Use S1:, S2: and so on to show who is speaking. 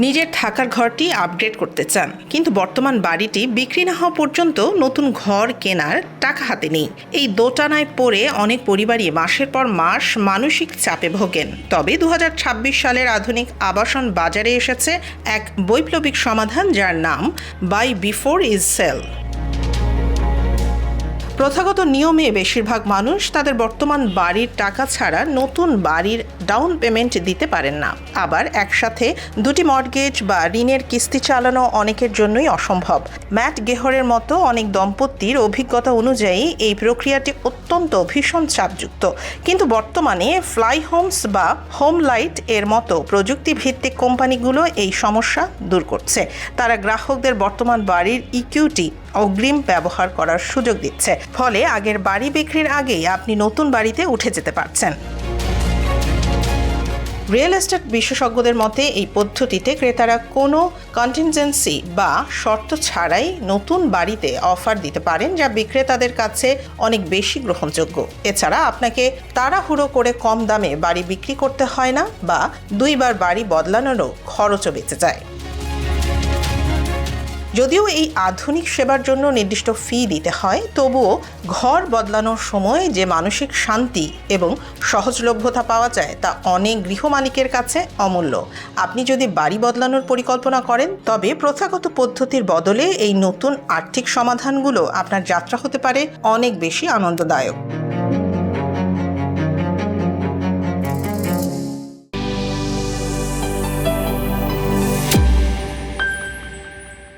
S1: নিজের থাকার ঘরটি আপগ্রেড করতে চান, কিন্তু বর্তমান বাড়িটি বিক্রি না হওয়া পর্যন্ত নতুন ঘর কেনার টাকা হাতে নেই। এই দোটানায় পড়ে অনেক পরিবারই মাসের পর মাস মানসিক চাপে ভোগেন। তবে 2026 সালের আধুনিক আবাসন বাজারে এসেছে এক বৈপ্লবিক সমাধান, যার নাম বাই বিফোর ইজ সেল। প্রথাগত নিয়মে বেশিরভাগ মানুষ তাদের বর্তমান বাড়ির টাকা ছাড়া নতুন বাড়ির ডাউন পেমেন্ট দিতে পারেন না। আবার একসাথে দুটি মর্টগেজ বা ঋণের কিস্তি চালানো অনেকের জন্যই অসম্ভব। ম্যাট গেহরের মতো অনেক দম্পতির অভিজ্ঞতা অনুযায়ী এই প্রক্রিয়াটি অত্যন্ত ভীষণ চাপযুক্ত। কিন্তু বর্তমানে ফ্লাই হোমস বা হোম লাইট এর মতো প্রযুক্তিভিত্তিক কোম্পানিগুলো এই সমস্যা দূর করছে। তারা গ্রাহকদের বর্তমান বাড়ির ইকুইটি অগ্রিম ব্যবহার করার সুযোগ দিচ্ছে। ফলে আগের বাড়ি বিক্রির আগেই আপনি নতুন বাড়িতে উঠে যেতে পারছেন। রিয়েল এস্টেট বিশেষজ্ঞদের মতে এই পদ্ধতিতে ক্রেতারা কোনো কন্টিনজেন্সি বা শর্ত ছাড়াই নতুন বাড়িতে অফার দিতে পারেন, যা বিক্রেতাদের কাছে অনেক বেশি গ্রহণযোগ্য। এছাড়া আপনাকে তাড়াহুড়ো করে কম দামে বাড়ি বিক্রি করতে হয় না, বা দুইবার বাড়ি বদলানোরও খরচও বেঁচে যায়। যদিও এই আধুনিক সেবার জন্য নির্দিষ্ট ফি দিতে হয়, তবুও ঘর বদলানোর সময় যে মানসিক শান্তি এবং সহজলভ্যতা পাওয়া যায় তা অনেক গৃহমালিকের কাছে অমূল্য। আপনি যদি বাড়ি বদলানোর পরিকল্পনা করেন, তবে প্রথাগত পদ্ধতির বদলে এই নতুন আর্থিক সমাধানগুলো আপনার যাত্রা হতে পারে অনেক বেশি আনন্দদায়ক।